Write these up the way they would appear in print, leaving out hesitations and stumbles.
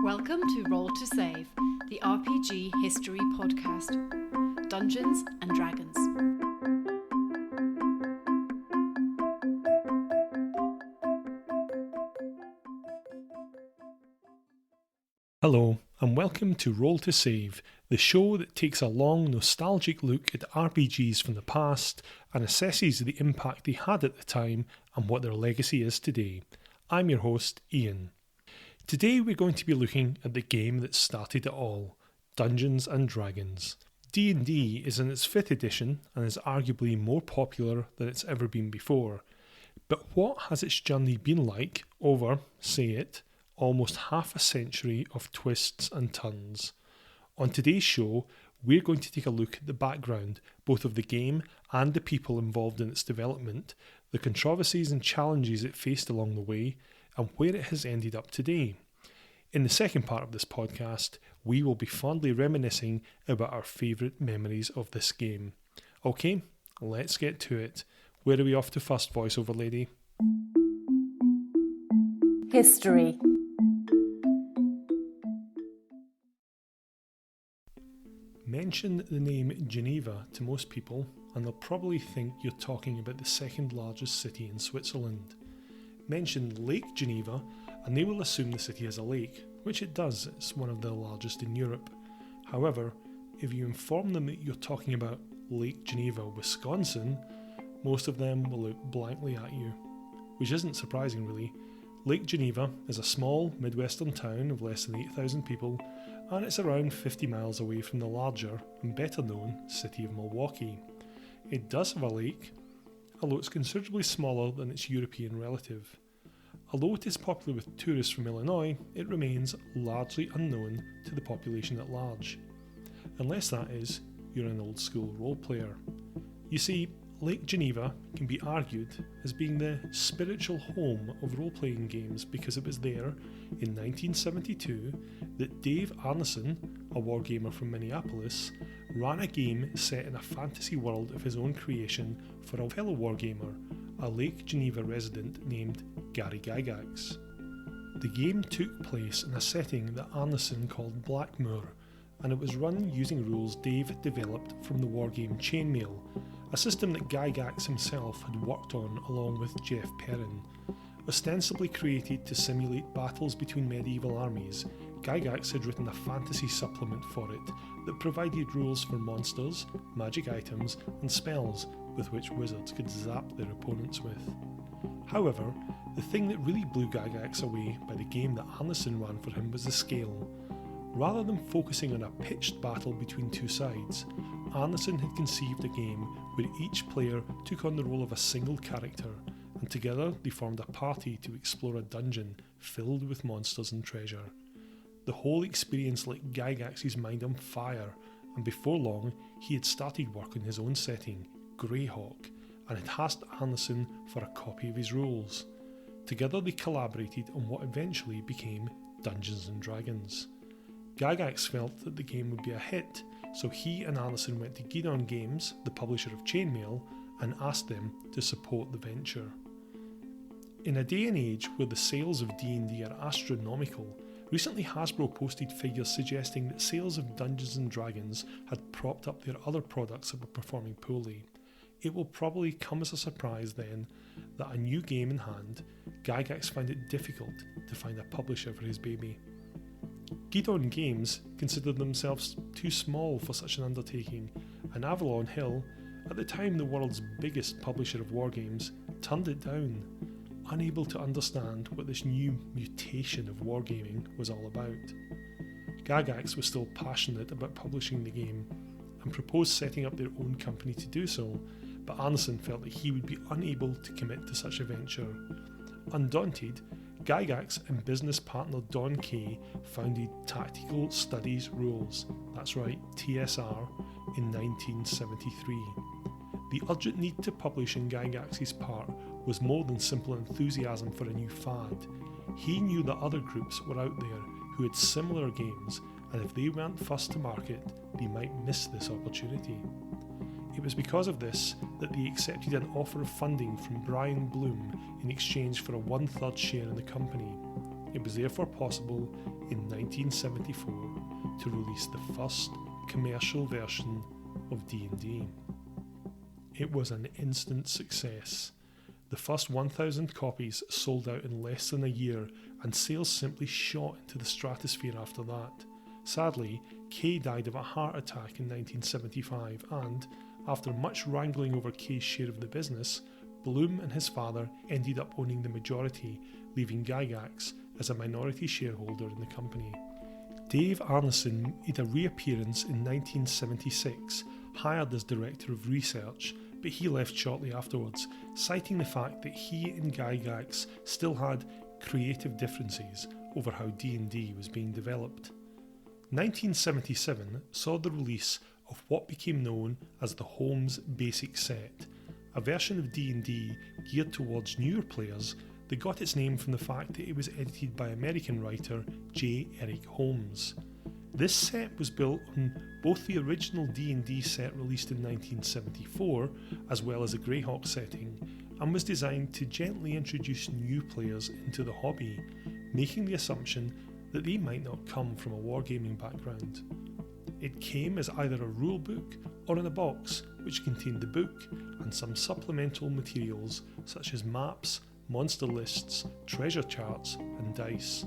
Welcome to Roll to Save, the RPG history podcast. Dungeons and Dragons. Hello, and welcome to Roll to Save, the show that takes a long, nostalgic look at RPGs from the past and assesses the impact they had at the time and what their legacy is today. I'm your host, Iain. Today we're going to be looking at the game that started it all, Dungeons and Dragons. D&D is in its 5th edition and is arguably more popular than it's ever been before. But what has its journey been like over, say it, almost half a century of twists and turns? On today's show, we're going to take a look at the background, both of the game and the people involved in its development, the controversies and challenges it faced along the way, and where it has ended up today. In the second part of this podcast, we will be fondly reminiscing about our favourite memories of this game. Okay, let's get to it. Where are we off to first, voiceover lady? History. Mention the name Geneva to most people and they'll probably think you're talking about the second largest city in Switzerland. Mention Lake Geneva and they will assume the city has a lake, which it does. It's one of the largest in Europe. However, if you inform them that you're talking about Lake Geneva, Wisconsin, most of them will look blankly at you, which isn't surprising really. Lake Geneva is a small Midwestern town of less than 8,000 people, and it's around 50 miles away from the larger and better known city of Milwaukee. It does have a lake, although it's considerably smaller than its European relative. Although it is popular with tourists from Illinois, it remains largely unknown to the population at large. Unless that is, you're an old school role player. You see, Lake Geneva can be argued as being the spiritual home of role-playing games because it was there in 1972 that Dave Arneson, a wargamer from Minneapolis, ran a game set in a fantasy world of his own creation for a fellow wargamer, a Lake Geneva resident named Gary Gygax. The game took place in a setting that Arneson called Blackmoor, and it was run using rules Dave had developed from the wargame Chainmail, a system that Gygax himself had worked on along with Jeff Perrin. Ostensibly created to simulate battles between medieval armies, Gygax had written a fantasy supplement for it that provided rules for monsters, magic items, and spells with which wizards could zap their opponents with. However, the thing that really blew Gygax away by the game that Arneson ran for him was the scale. Rather than focusing on a pitched battle between two sides, Arneson had conceived a game where each player took on the role of a single character, and together they formed a party to explore a dungeon filled with monsters and treasure. The whole experience lit Gygax's mind on fire, and before long he had started work on his own setting, Greyhawk, and had asked Arneson for a copy of his rules. Together they collaborated on what eventually became Dungeons and Dragons. Gygax felt that the game would be a hit, so he and Arneson went to Guidon Games, the publisher of Chainmail, and asked them to support the venture. In a day and age where the sales of D&D are astronomical, recently Hasbro posted figures suggesting that sales of Dungeons and Dragons had propped up their other products that were performing poorly. It will probably come as a surprise then that a new game in hand, Gygax found it difficult to find a publisher for his baby. Guidon Games considered themselves too small for such an undertaking, and Avalon Hill, at the time the world's biggest publisher of wargames, turned it down, unable to understand what this new mutation of wargaming was all about. Gygax was still passionate about publishing the game, and proposed setting up their own company to do so, but Arneson felt that he would be unable to commit to such a venture. Undaunted, Gygax and business partner Don Kay founded Tactical Studies Rules, that's right, TSR, in 1973. The urgent need to publish on Gygax's part was more than simple enthusiasm for a new fad. He knew that other groups were out there who had similar games, and if they weren't first to market, they might miss this opportunity. It was because of this that they accepted an offer of funding from Brian Bloom in exchange for a 1/3 share in the company. it was therefore possible in 1974 to release the first commercial version of D&D. It was an instant success. The first 1,000 copies sold out in less than a year, and sales simply shot into the stratosphere after that. Sadly, Kay died of a heart attack in 1975, and, after much wrangling over Kay's share of the business, Bloom and his father ended up owning the majority, leaving Gygax as a minority shareholder in the company. Dave Arneson made a reappearance in 1976, hired as Director of Research, but he left shortly afterwards, citing the fact that he and Gygax still had creative differences over how D&D was being developed. 1977 saw the release of what became known as the Holmes Basic Set, a version of D&D geared towards newer players that got its name from the fact that it was edited by American writer J. Eric Holmes. This set was built on both the original D&D set released in 1974 as well as a Greyhawk setting, and was designed to gently introduce new players into the hobby, making the assumption that they might not come from a wargaming background. It came as either a rule book or in a box, which contained the book and some supplemental materials such as maps, monster lists, treasure charts, and dice.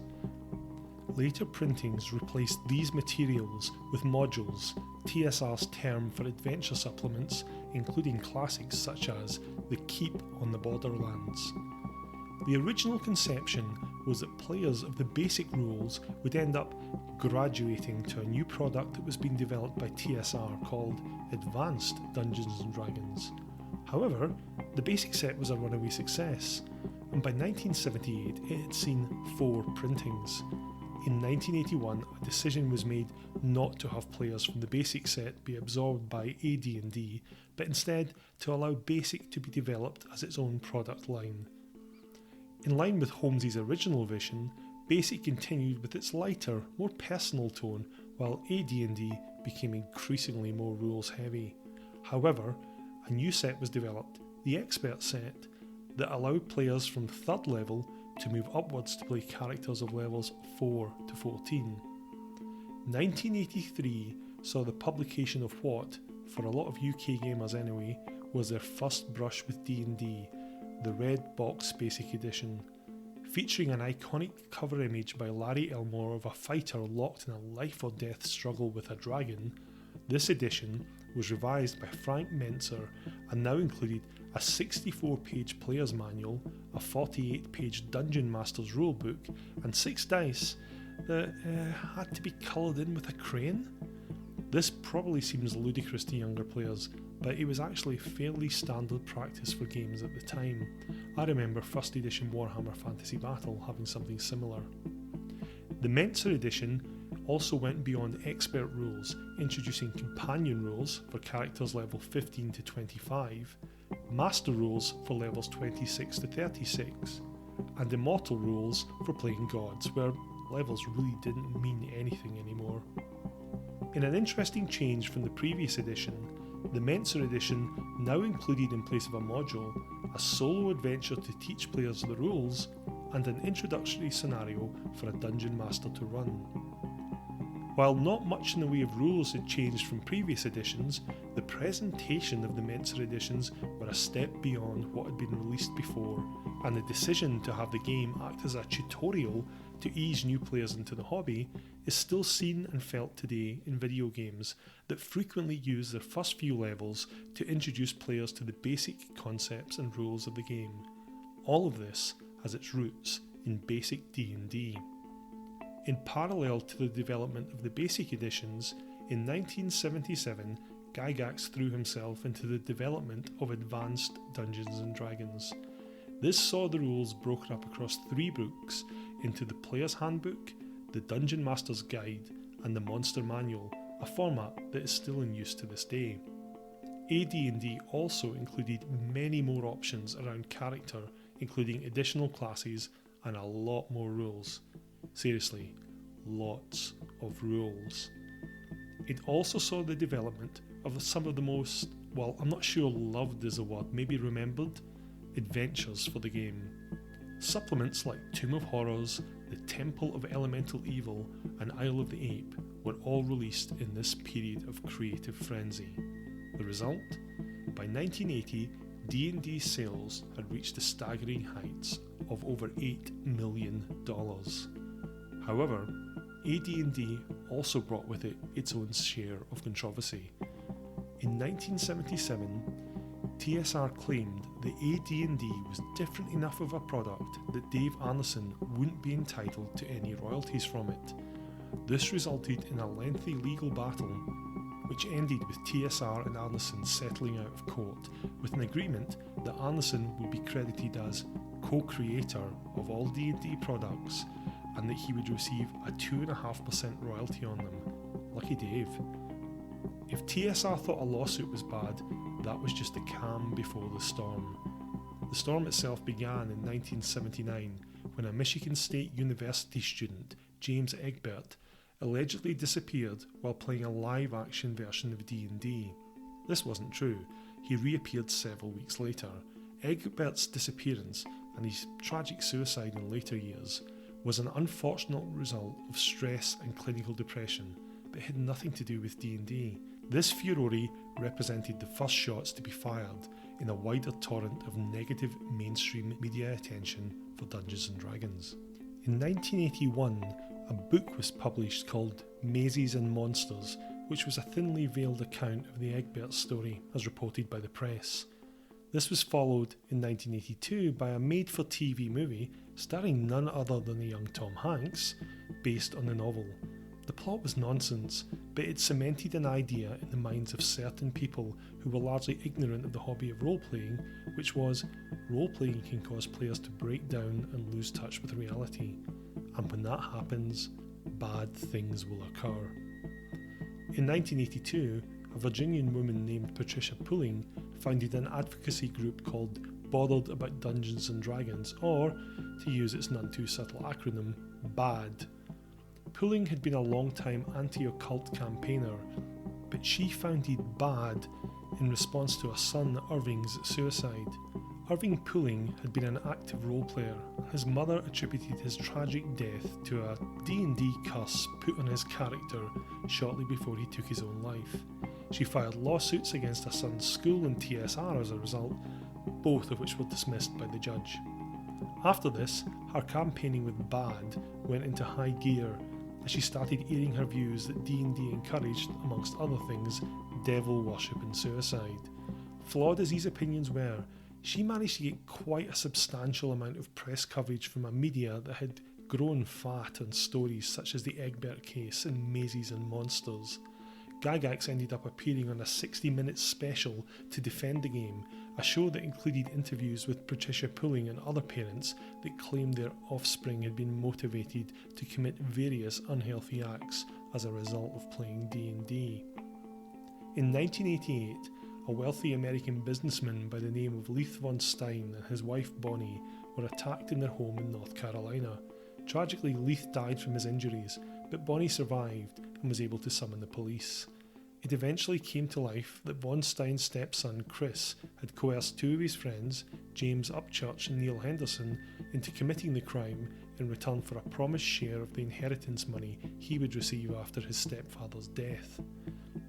Later printings replaced these materials with modules, TSR's term for adventure supplements, including classics such as The Keep on the Borderlands. The original conception was that players of the basic rules would end up graduating to a new product that was being developed by TSR called Advanced Dungeons & Dragons. However, the basic set was a runaway success, and by 1978 it had seen 4 printings. In 1981, a decision was made not to have players from the basic set be absorbed by AD&D, but instead to allow basic to be developed as its own product line. In line with Holmes' original vision, basic continued with its lighter, more personal tone, while AD&D became increasingly more rules heavy. However, a new set was developed, the Expert set, that allowed players from 3rd level to move upwards to play characters of levels 4 to 14. 1983 saw the publication of what, for a lot of UK gamers anyway, was their first brush with D&D, the Red Box Basic Edition. Featuring an iconic cover image by Larry Elmore of a fighter locked in a life-or-death struggle with a dragon, this edition was revised by Frank Mentzer and now included a 64-page player's manual, a 48-page Dungeon Master's rulebook, and 6 dice that had to be coloured in with a crayon. This probably seems ludicrous to younger players, but it was actually fairly standard practice for games at the time. I remember 1st edition Warhammer Fantasy Battle having something similar. The Mentzer edition also went beyond expert rules, introducing companion rules for characters level 15 to 25, master rules for levels 26 to 36, and immortal rules for playing gods, where levels really didn't mean anything anymore. In an interesting change from the previous edition, the Mentzer edition now included, in place of a module, a solo adventure to teach players the rules and an introductory scenario for a dungeon master to run. While not much in the way of rules had changed from previous editions, the presentation of the Mentzer editions were a step beyond what had been released before, and the decision to have the game act as a tutorial to ease new players into the hobby is still seen and felt today in video games that frequently use their first few levels to introduce players to the basic concepts and rules of the game. All of this has its roots in basic D&D. In parallel to the development of the basic editions, in 1977 Gygax threw himself into the development of Advanced Dungeons & Dragons. This saw the rules broken up across 3 books into the Player's Handbook, the Dungeon Master's Guide, and the Monster Manual, a format that is still in use to this day. AD&D also included many more options around character, including additional classes and a lot more rules. Seriously, lots of rules. It also saw the development of some of the most, well, I'm not sure loved is a word, maybe remembered, adventures for the game. Supplements like Tomb of Horrors, the The Temple of Elemental Evil, and Isle of the Ape were all released in this period of creative frenzy. The result? By 1980, D&D sales had reached the staggering heights of over $8 million. However, AD&D also brought with it its own share of controversy. In 1977, TSR claimed that AD&D was different enough of a product that Dave Arneson wouldn't be entitled to any royalties from it. This resulted in a lengthy legal battle, which ended with TSR and Arneson settling out of court with an agreement that Arneson would be credited as co-creator of all D&D products and that he would receive a 2.5% royalty on them. Lucky Dave. If TSR thought a lawsuit was bad, that was just the calm before the storm. The storm itself began in 1979 when a Michigan State University student, James Egbert, allegedly disappeared while playing a live-action version of D&D. This wasn't true. He reappeared several weeks later. Egbert's disappearance and his tragic suicide in later years was an unfortunate result of stress and clinical depression, but had nothing to do with D&D. This furore represented the first shots to be fired in a wider torrent of negative mainstream media attention for Dungeons & Dragons. In 1981, a book was published called Mazes and Monsters, which was a thinly veiled account of the Egbert story as reported by the press. This was followed in 1982 by a made-for-TV movie starring none other than the young Tom Hanks, based on the novel. The plot was nonsense, but it cemented an idea in the minds of certain people who were largely ignorant of the hobby of role-playing, which was, role-playing can cause players to break down and lose touch with reality. And when that happens, bad things will occur. In 1982, a Virginian woman named Patricia Pulling founded an advocacy group called Bothered About Dungeons & Dragons, or, to use its none-too-subtle acronym, BAD. Pulling had been a long-time anti-occult campaigner, but she founded BAD in response to her son Irving's suicide. Irving Pulling had been an active role player, and his mother attributed his tragic death to a D&D curse put on his character shortly before he took his own life. She filed lawsuits against her son's school and TSR as a result, both of which were dismissed by the judge. After this, her campaigning with BAD went into high gear as she started airing her views that D&D encouraged, amongst other things, devil worship and suicide. Flawed as these opinions were, she managed to get quite a substantial amount of press coverage from a media that had grown fat on stories such as the Egbert case and Mazes and Monsters. Gygax ended up appearing on a 60-minute special to defend the game, a show that included interviews with Patricia Pulling and other parents that claimed their offspring had been motivated to commit various unhealthy acts as a result of playing D&D. In 1988, a wealthy American businessman by the name of Leith von Stein and his wife Bonnie were attacked in their home in North Carolina. Tragically, Leith died from his injuries, but Bonnie survived and was able to summon the police. It eventually came to life that von Stein's stepson Chris had coerced two of his friends, James Upchurch and Neil Henderson, into committing the crime in return for a promised share of the inheritance money he would receive after his stepfather's death.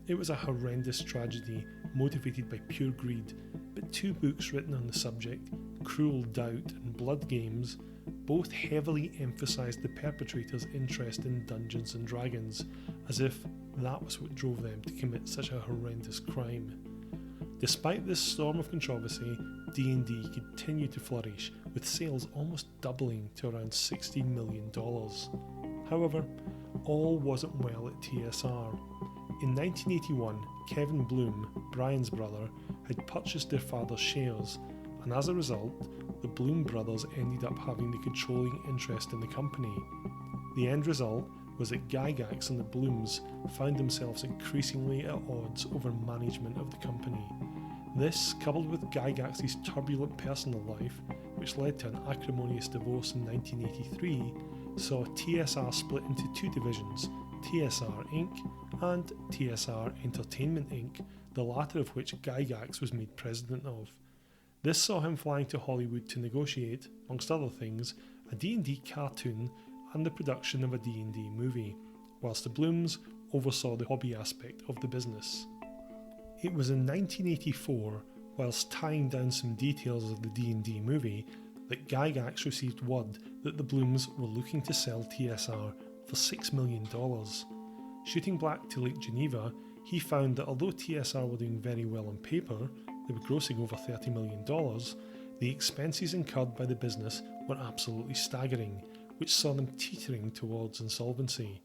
It was a horrendous tragedy motivated by pure greed, but two books written on the subject, Cruel Doubt and Blood Games, both heavily emphasised the perpetrator's interest in Dungeons & Dragons, as if that was what drove them to commit such a horrendous crime. Despite this storm of controversy, D&D continued to flourish, with sales almost doubling to around $60 million. However, all wasn't well at TSR. In 1981, Kevin Bloom, Brian's brother, had purchased their father's shares, and as a result, the Bloom brothers ended up having the controlling interest in the company. The end result was that Gygax and the Blooms found themselves increasingly at odds over management of the company. This, coupled with Gygax's turbulent personal life, which led to an acrimonious divorce in 1983, saw TSR split into two divisions, TSR Inc. and TSR Entertainment Inc., the latter of which Gygax was made president of. This saw him flying to Hollywood to negotiate, amongst other things, a D&D cartoon and the production of a D&D movie, whilst the Blooms oversaw the hobby aspect of the business. It was in 1984, whilst tying down some details of the D&D movie, that Gygax received word that the Blooms were looking to sell TSR for $6 million. Shooting back to Lake Geneva, he found that although TSR were doing very well on paper, they were grossing over $30 million, the expenses incurred by the business were absolutely staggering, which saw them teetering towards insolvency.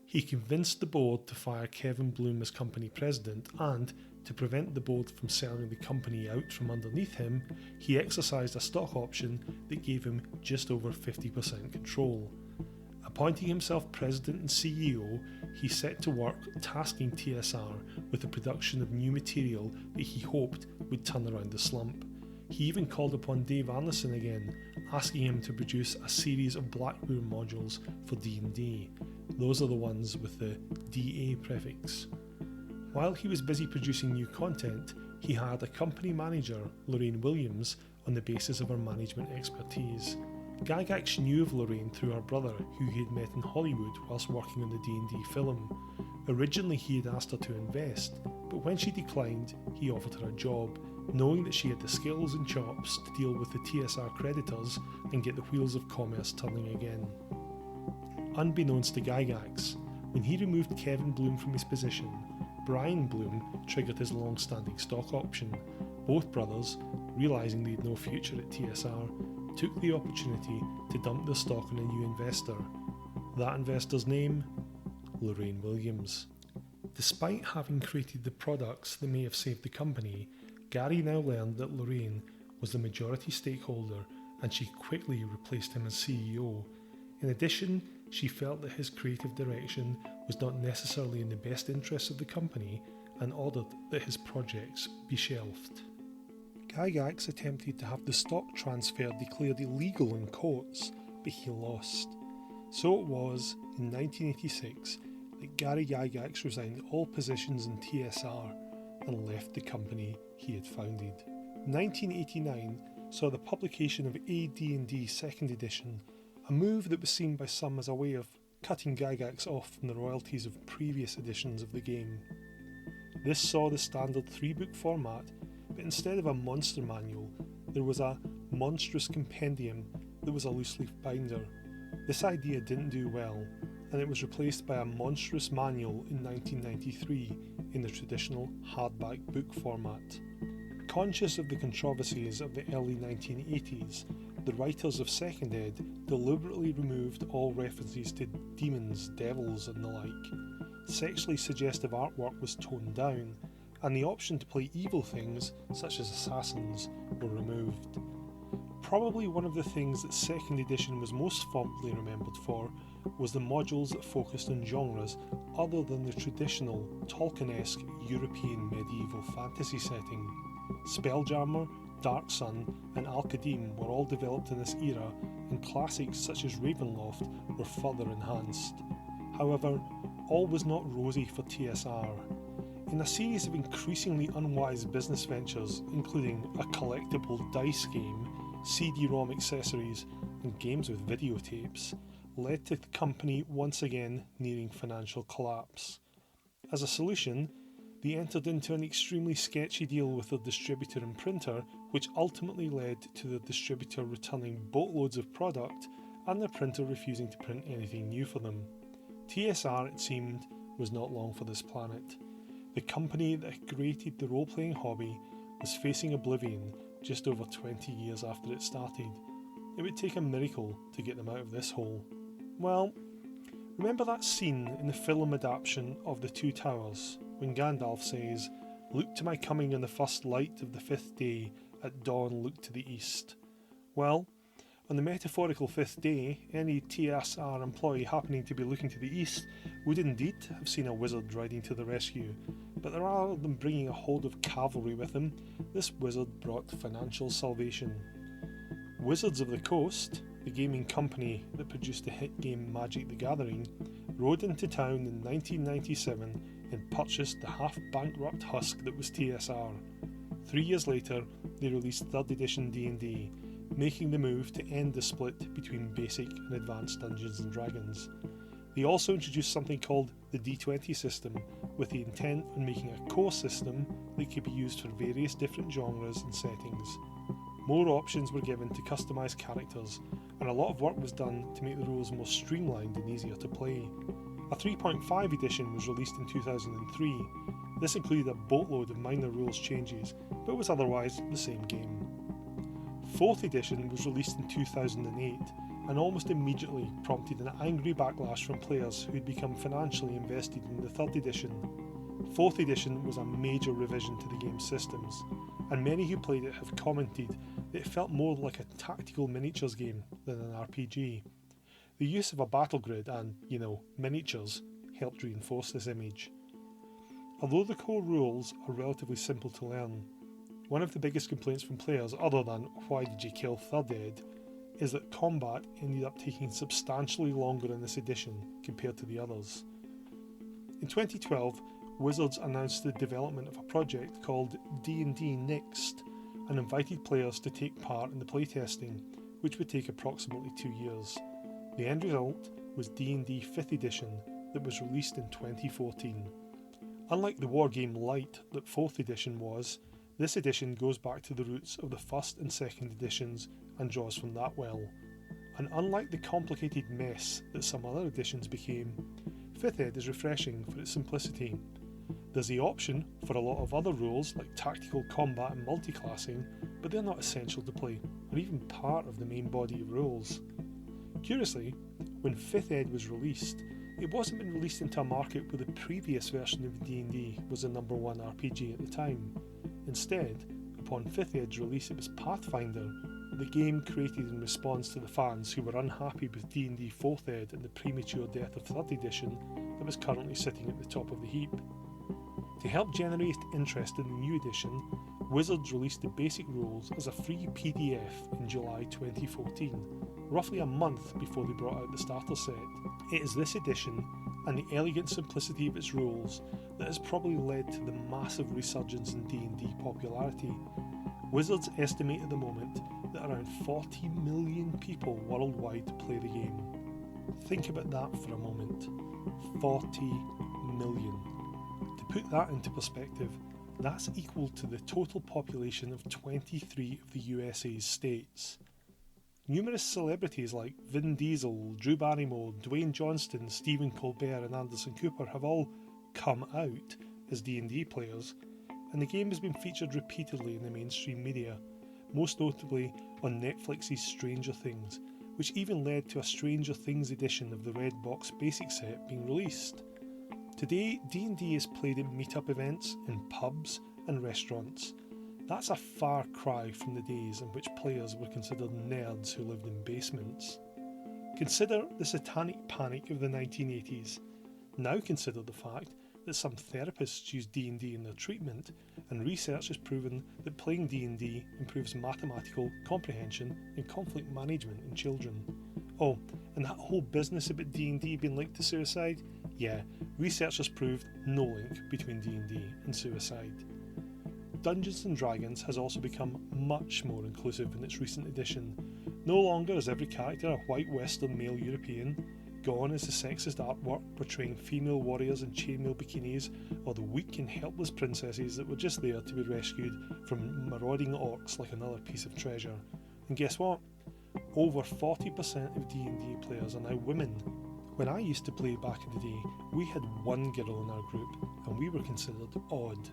He convinced the board to fire Kevin Bloom as company president, and, to prevent the board from selling the company out from underneath him, he exercised a stock option that gave him just over 50% control. Appointing himself president and CEO, he set to work tasking TSR with the production of new material that he hoped would turn around the slump. He even called upon Dave Anderson again, asking him to produce a series of Blackburn modules for D&D. Those are the ones with the DA prefix. While he was busy producing new content, he hired a company manager, Lorraine Williams, on the basis of her management expertise. Gygax knew of Lorraine through her brother, who he had met in Hollywood whilst working on the D&D film. Originally he had asked her to invest, but when she declined, he offered her a job, knowing that she had the skills and chops to deal with the TSR creditors and get the wheels of commerce turning again. Unbeknownst to Gygax, when he removed Kevin Bloom from his position, Brian Bloom triggered his long-standing stock option. Both brothers, realising they had no future at TSR, took the opportunity to dump their stock on a new investor. That investor's name? Lorraine Williams. Despite having created the products that may have saved the company, Gary now learned that Lorraine was the majority stakeholder, and she quickly replaced him as CEO. In addition, she felt that his creative direction was not necessarily in the best interests of the company and ordered that his projects be shelved. Gygax attempted to have the stock transfer declared illegal in courts, but he lost. So it was, in 1986, that Gary Gygax resigned all positions in TSR and left the company he had founded. 1989 saw the publication of AD&D 2nd edition, a move that was seen by some as a way of cutting Gygax off from the royalties of previous editions of the game. This saw the standard 3-book format, but instead of a monster manual, there was a monstrous compendium that was a loose-leaf binder. This idea didn't do well, and it was replaced by a monstrous manual in 1993 in the traditional hardback book format. Conscious of the controversies of the early 1980s, the writers of 2nd Ed deliberately removed all references to demons, devils and the like. Sexually suggestive artwork was toned down, and the option to play evil things, such as assassins, were removed. Probably one of the things that 2nd edition was most fondly remembered for was the modules that focused on genres other than the traditional Tolkien-esque European medieval fantasy setting. Spelljammer, Dark Sun and Al-Qadim were all developed in this era, and classics such as Ravenloft were further enhanced. However, all was not rosy for TSR. In a series of increasingly unwise business ventures, including a collectible dice game, CD-ROM accessories and games with videotapes, led to the company once again nearing financial collapse. As a solution, they entered into an extremely sketchy deal with their distributor and printer, which ultimately led to the distributor returning boatloads of product and the printer refusing to print anything new for them. TSR, it seemed, was not long for this planet. The company that had created the role-playing hobby was facing oblivion just over 20 years after it started. It would take a miracle to get them out of this hole. Well, remember that scene in the film adaptation of The Two Towers, when Gandalf says, "Look to my coming in the first light of the 5th day, at dawn look to the east." Well, on the metaphorical 5th day, any TSR employee happening to be looking to the east would indeed have seen a wizard riding to the rescue, but rather than bringing a hold of cavalry with him, this wizard brought financial salvation. Wizards of the Coast, the gaming company that produced the hit game Magic the Gathering, rode into town in 1997 and purchased the half-bankrupt husk that was TSR. 3 years later, they released 3rd edition D&D, making the move to end the split between basic and advanced Dungeons and Dragons. They also introduced something called the D20 system, with the intent on making a core system that could be used for various different genres and settings. More options were given to customise characters, and a lot of work was done to make the rules more streamlined and easier to play. A 3.5 edition was released in 2003. This included a boatload of minor rules changes, but was otherwise the same game. 4th edition was released in 2008, and almost immediately prompted an angry backlash from players who had become financially invested in the 3rd edition. 4th edition was a major revision to the game's systems, and many who played it have commented that it felt more like a tactical miniatures game than an RPG. The use of a battle grid and, miniatures helped reinforce this image. Although the core rules are relatively simple to learn, one of the biggest complaints from players, other than "why did you kill 3rd Ed?", is that combat ended up taking substantially longer in this edition compared to the others. In 2012, Wizards announced the development of a project called D&D Next and invited players to take part in the playtesting, which would take approximately 2 years. The end result was D&D 5th edition that was released in 2014. Unlike the Wargame Lite that 4th edition was, this edition goes back to the roots of the 1st and 2nd editions and draws from that well. And unlike the complicated mess that some other editions became, 5th Ed is refreshing for its simplicity. There's the option for a lot of other rules like tactical combat and multiclassing, but they're not essential to play, or even part of the main body of rules. Curiously, when 5th Ed was released, it wasn't been released into a market where the previous version of D&D was the number one RPG at the time. Instead, upon 5th Ed's release, it was Pathfinder, the game created in response to the fans who were unhappy with D&D 4th Ed and the premature death of 3rd edition that was currently sitting at the top of the heap. To help generate interest in the new edition, Wizards released the basic rules as a free PDF in July 2014, roughly a month before they brought out the starter set. It is this edition and the elegant simplicity of its rules that has probably led to the massive resurgence in D&D popularity. Wizards estimate at the moment that around 40 million people worldwide play the game. Think about that for a moment. 40 million. To put that into perspective, that's equal to the total population of 23 of the USA's states. Numerous celebrities like Vin Diesel, Drew Barrymore, Dwayne Johnston, Stephen Colbert and Anderson Cooper have all come out as D&D players, and the game has been featured repeatedly in the mainstream media, most notably on Netflix's Stranger Things, which even led to a Stranger Things edition of the Red Box Basic Set being released. Today, D&D is played at meetup events, in pubs and restaurants. That's a far cry from the days in which players were considered nerds who lived in basements. Consider the satanic panic of the 1980s. Now consider the fact that some therapists use D&D in their treatment, and research has proven that playing D&D improves mathematical comprehension and conflict management in children. Oh, and that whole business about D&D being linked to suicide? Yeah, research has proved no link between D&D and suicide. Dungeons & Dragons has also become much more inclusive in its recent edition. No longer is every character a white Western male European. Gone is the sexist artwork portraying female warriors in chainmail bikinis, or the weak and helpless princesses that were just there to be rescued from marauding orcs like another piece of treasure. And guess what? Over 40% of D&D players are now women. When I used to play back in the day, we had one girl in our group, and we were considered odd.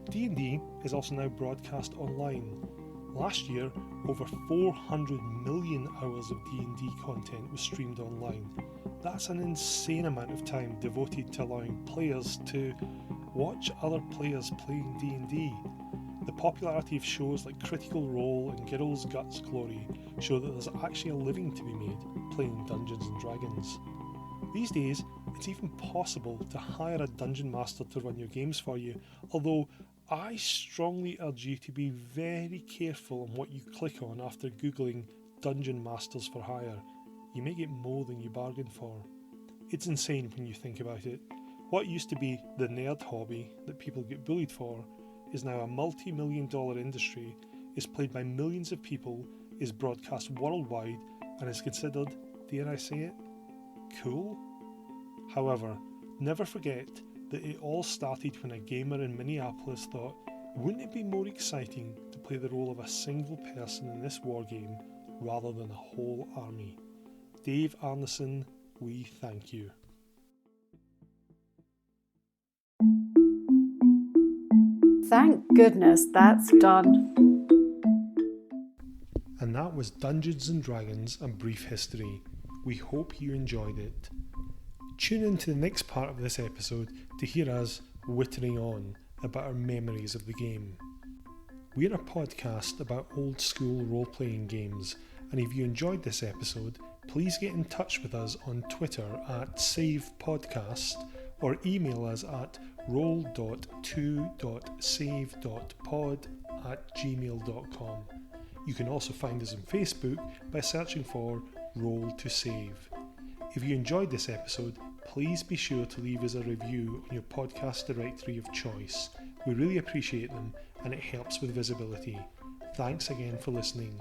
D&D is also now broadcast online. Last year, over 400 million hours of D&D content was streamed online. That's an insane amount of time devoted to allowing players to watch other players playing D&D. The popularity of shows like Critical Role and Girls' Guts Glory show that there's actually a living to be made playing Dungeons & Dragons. These days, it's even possible to hire a dungeon master to run your games for you, although I strongly urge you to be very careful on what you click on after googling Dungeon Masters for hire. You may get more than you bargained for. It's insane when you think about it. What used to be the nerd hobby that people get bullied for is now a multi-million-dollar industry, is played by millions of people, is broadcast worldwide and is considered, dare I say it, cool? However, never forget that it all started when a gamer in Minneapolis thought, wouldn't it be more exciting to play the role of a single person in this war game rather than a whole army? Dave Arneson, we thank you. Thank goodness that's done. And that was Dungeons and Dragons: A Brief History. We hope you enjoyed it. Tune in to the next part of this episode to hear us wittering on about our memories of the game. We're a podcast about old school role-playing games, and if you enjoyed this episode, please get in touch with us on Twitter at SavePodcast or email us at roll.2.save.pod@gmail.com. You can also find us on Facebook by searching for Roll to Save. If you enjoyed this episode, please be sure to leave us a review on your podcast directory of choice. We really appreciate them and it helps with visibility. Thanks again for listening.